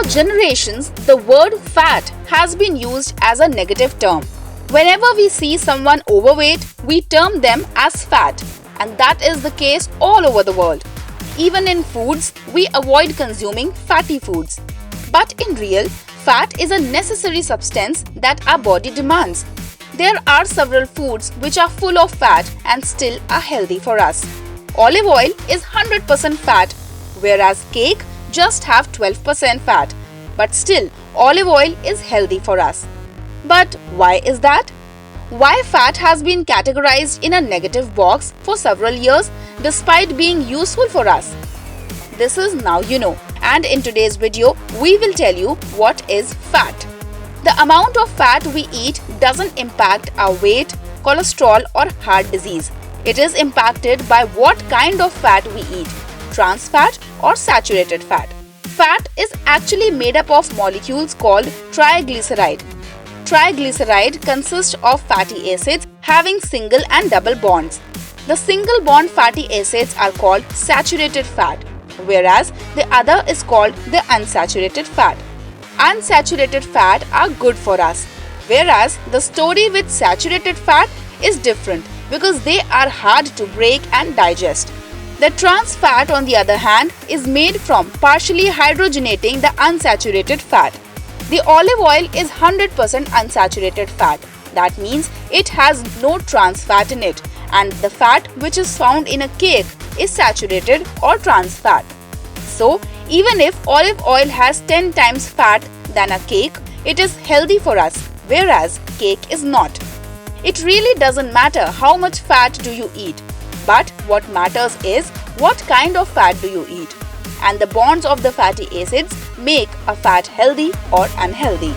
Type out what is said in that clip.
For generations, the word fat has been used as a negative term. Whenever we see someone overweight, we term them as fat, and that is the case all over the world. Even in foods, we avoid consuming fatty foods. But in real, fat is a necessary substance that our body demands. There are several foods which are full of fat and still are healthy for us. Olive oil is 100% fat, whereas cake just have 12% fat. But still, olive oil is healthy for us. But why is that? Why fat has been categorized in a negative box for several years despite being useful for us? This is Now You Know, and in today's video, we will tell you what is fat. The amount of fat we eat doesn't impact our weight, cholesterol or heart disease. It is impacted by what kind of fat we eat, trans fat or saturated fat. Fat is actually made up of molecules called triglyceride. Triglyceride consists of fatty acids having single and double bonds. The single bond fatty acids are called saturated fat, whereas the other is called the unsaturated fat. Unsaturated fat are good for us, whereas the story with saturated fat is different because they are hard to break and digest. The trans fat, on the other hand, is made from partially hydrogenating the unsaturated fat. The olive oil is 100% unsaturated fat. That means it has no trans fat in it, and the fat which is found in a cake is saturated or trans fat. So, even if olive oil has 10 times fat than a cake, it is healthy for us, whereas cake is not. It really doesn't matter how much fat do you eat, but what matters is what kind of fat do you eat. And the bonds of the fatty acids make a fat healthy or unhealthy.